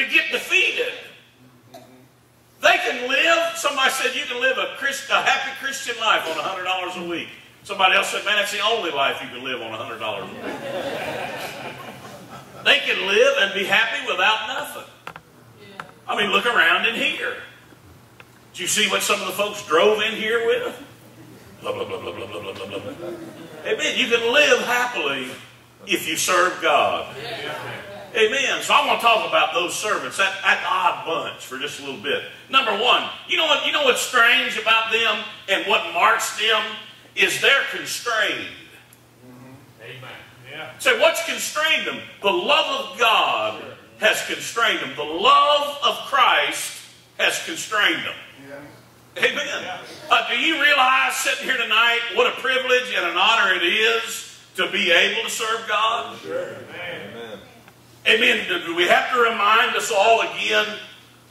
to get defeated. They can live, somebody said you can live a happy Christian life on $100 a week. Somebody else said, man, that's the only life you can live on $100 a week. They can live and be happy without nothing. I mean, look around in here. Did you see what some of the folks drove in here with? Blah, blah, blah, blah, blah, blah, blah, blah, blah. Amen. You can live happily if you serve God. Amen. So I want to talk about those servants, that odd bunch, for just a little bit. Number one, you know what's strange about them and what marks them is they're constrained. Amen. Yeah. So what's constrained them? The love of God has constrained them. The love of Christ has constrained them. Yeah. Amen. Yeah. Do you realize sitting here tonight what a privilege and an honor it is to be able to serve God? Sure. Amen. Amen. Do we have to remind us all again?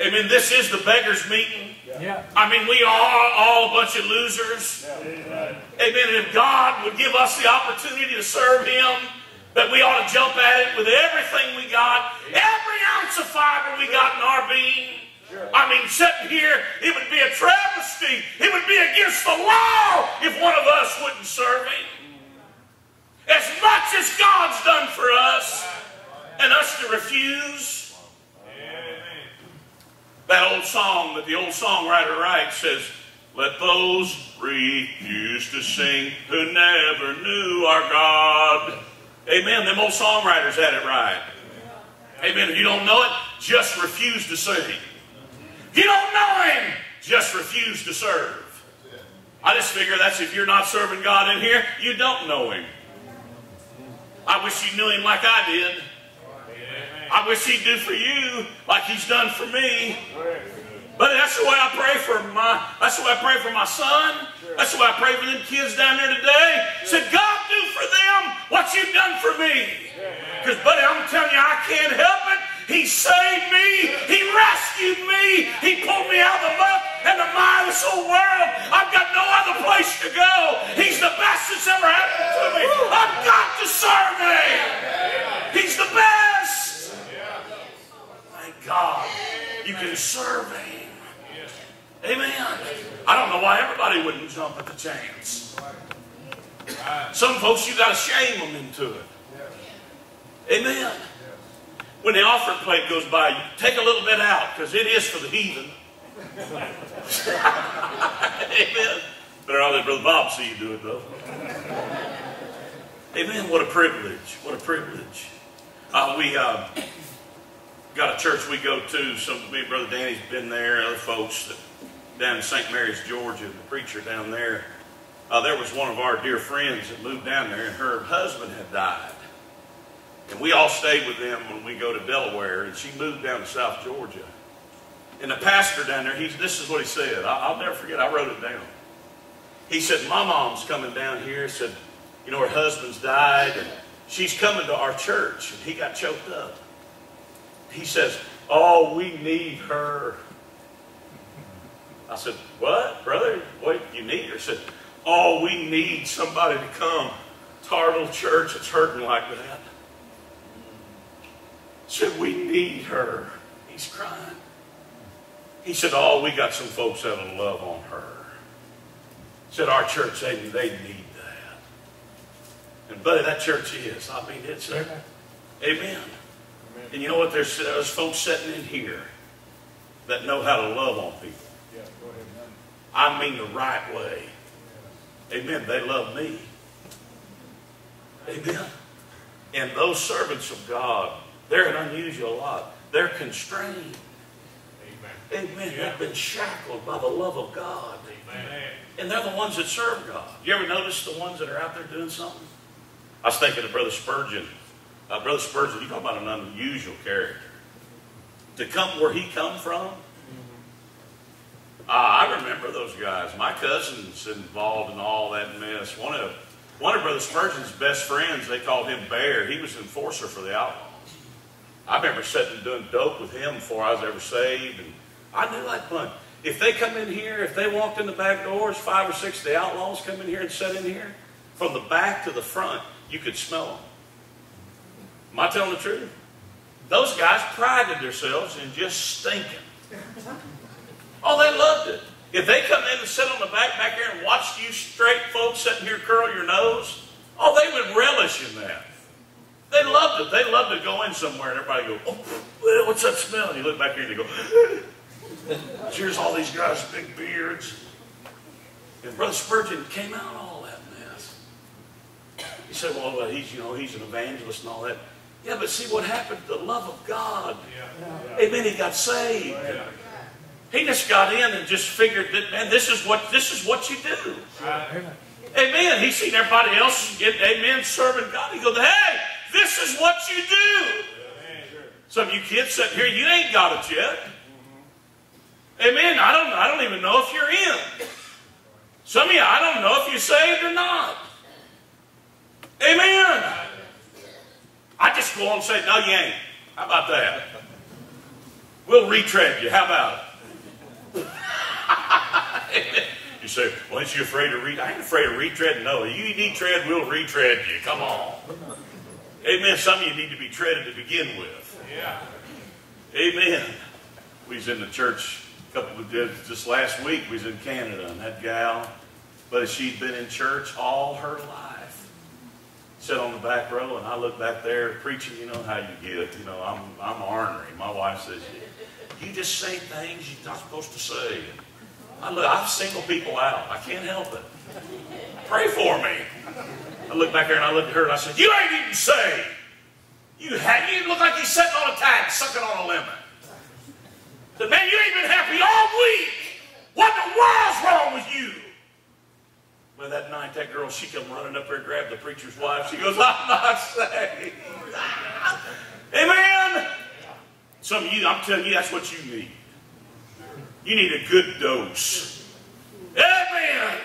Amen. This is the beggars' meeting. Yeah. I mean, we are all a bunch of losers. Yeah. Amen. And if God would give us the opportunity to serve Him, that we ought to jump at it with everything we got, every ounce of fiber we got in our being. Sure. I mean, sitting here, it would be a travesty. It would be against the law if one of us wouldn't serve Him. As much as God's done for us, and us to refuse. That old song that the old songwriter writes says, let those refuse to sing who never knew our God. Amen. Them old songwriters had it right. Amen. If you don't know it, just refuse to sing. If you don't know Him, just refuse to serve. I just figure that's if you're not serving God in here, you don't know Him. I wish you knew Him like I did. I wish He'd do for you like He's done for me. But that's the way I pray for that's the way I pray for my son. That's the way I pray for them kids down there today. Said, God, do for them what You've done for me. Because, buddy, I'm telling you, I can't help it. He saved me. He rescued me. He pulled me out of the muck and the mire of this whole world. I've got no other place to go. He's the best that's ever happened to me. I've got to serve Him. He's the best. God, you can serve Him. Amen. I don't know why everybody wouldn't jump at the chance. Some folks, you got to shame them into it. Amen. When the offering plate goes by, you take a little bit out because it is for the heathen. Amen. Better all let Brother Bob see you do it, though. Amen. What a privilege. What a privilege. We got a church we go to. Me and Brother Danny's been there. Other folks down in St. Mary's, Georgia, the preacher down there. There was one of our dear friends that moved down there, and her husband had died. And we all stayed with them when we go to Delaware, and she moved down to South Georgia. And the pastor down there, this is what he said. I'll never forget. I wrote it down. He said, my mom's coming down here. Said, you know, her husband's died, and she's coming to our church. And he got choked up. He says, oh, we need her. I said, what, brother? What, you need her? He said, oh, we need somebody to come to our little church that's hurting like that. Said, we need her. He's crying. He said, oh, we got some folks that'll love on her. Said, our church, they need that. And buddy, that church is. I mean, it's amen. Amen. And you know what? There's folks sitting in here that know how to love on people. Yeah, go ahead. I mean the right way. Amen. They love me. Amen. And those servants of God, they're an unusual lot. They're constrained. Amen. Amen. Yeah. They've been shackled by the love of God. Amen. And they're the ones that serve God. You ever notice the ones that are out there doing something? I was thinking of Brother Spurgeon. Brother Spurgeon, you talk about an unusual character. To come where he come from, I remember those guys. My cousin's involved in all that mess. One of Brother Spurgeon's best friends, they called him Bear. He was an enforcer for the outlaws. I remember sitting and doing dope with him before I was ever saved. And I knew like fun. If they come in here, if they walked in the back doors, 5 or 6 of the outlaws come in here and sit in here, from the back to the front, you could smell them. Am I telling the truth? Those guys prided themselves in just stinking. Oh, they loved it. If they come in and sit on the back here and watched you straight folks sitting here curl your nose, oh, they would relish in that. They loved it. They loved to go in somewhere and everybody go, oh, what's that smell? And you look back here and you go, here's all these guys with big beards. And Brother Spurgeon came out of all that mess. He said, well, he's an evangelist and all that. Yeah, but see what happened? The love of God. Yeah. Amen. He got saved. Yeah. He just got in and just figured that, man, this is what you do. Right. Amen. He's seen everybody else get, amen, serving God. He goes, hey, this is what you do. Some of you kids sitting here, you ain't got it yet. Amen. I don't even know if you're in. Some of you, I don't know if you're saved or not. Amen. I just go on and say, no, you ain't. How about that? We'll retread you. How about it? You say, well, ain't you afraid to retread? I ain't afraid of retread. No, you need tread, we'll retread you. Come on. Amen. Some of you need to be treaded to begin with. Yeah. Amen. We was in the church just last week. We was in Canada, and that gal, but she'd been in church all her life. Sat on the back row, and I look back there preaching. You know how you get. I'm ornery. My wife says, you just say things you're not supposed to say. I've singled people out. I can't help it. Pray for me. I look back there and I look at her and I said, you ain't even saved. You look like you're sitting on a tag, sucking on a lemon. I said, man, you ain't been happy all week. What in the world's wrong with you? Well, that night, that girl, she come running up there and grabbed the preacher's wife. She goes, I'm not saved. Amen. Some of you, I'm telling you, that's what you need. You need a good dose. Amen.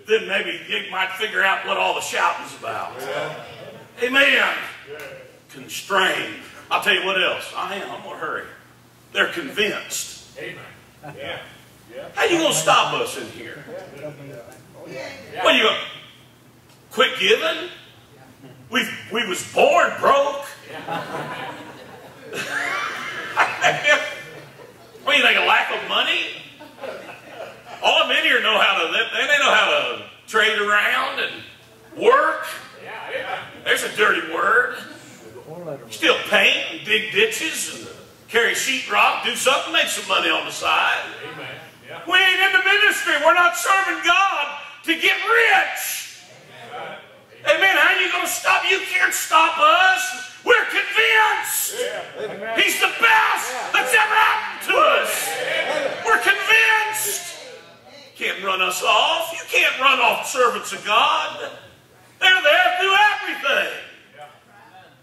Then maybe you might figure out what all the shouting's about. Yeah. Amen. Yeah. Constrained. I'll tell you what else. I'm going to hurry. They're convinced. Amen. Yeah. Yeah. How you going to stop us in here? Yeah. What, you going to quit giving? We was born broke. Yeah. What do you think, a lack of money? All of them in here know how to live. They know how to trade around and work. There's a dirty word. Still paint and dig ditches and carry sheetrock, do something, make some money on the side. We ain't in the ministry. We're not serving God to get rich. Amen. How are you going to stop? You can't stop us. We're convinced. Yeah. He's the best that's ever happened to us. We're convinced. You can't run us off. You can't run off servants of God. They're there through everything.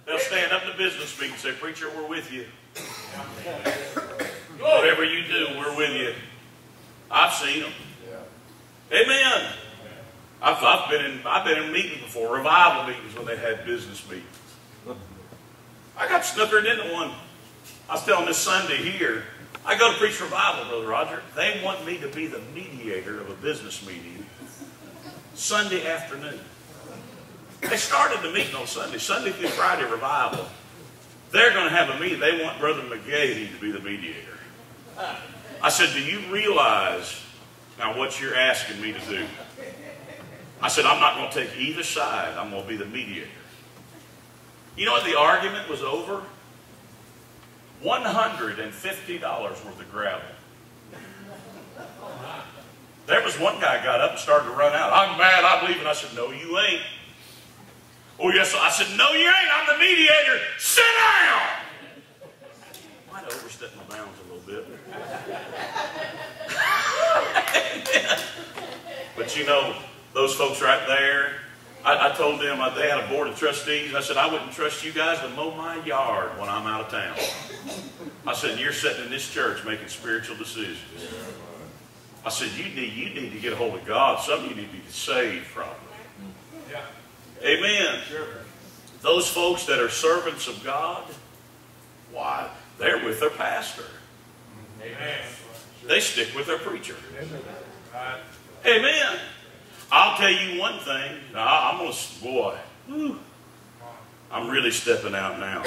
They'll stand up in the business meeting and say, preacher, we're with you. Whatever you do, we're with you. I've seen them. Amen. I've been in meetings before, revival meetings when they had business meetings. I got snookered into one. I was telling this Sunday here, I go to preach revival, Brother Roger. They want me to be the mediator of a business meeting Sunday afternoon. They started the meeting on Sunday through Friday revival. They're going to have a meeting. They want Brother McGaughey to be the mediator. I said, do you realize now what you're asking me to do? I said, I'm not going to take either side. I'm going to be the mediator. You know what the argument was over? $150 worth of gravel. There was one guy got up and started to run out. I'm mad, I'm leaving. I said, no, you ain't. Oh, yes. I said, no, you ain't. I'm the mediator. Sit down. Might have overstepped my bounds a little bit. But you know, those folks right there, I told them they had a board of trustees. I said, I wouldn't trust you guys to mow my yard when I'm out of town. I said, you're sitting in this church making spiritual decisions. I said, you need to get a hold of God. Some of you need to be saved probably. Yeah. Amen. Sure. Those folks that are servants of God, why? They're with their pastor. Amen. They stick with their preacher. Amen. Amen. I'll tell you one thing. I'm going to, boy, I'm really stepping out now.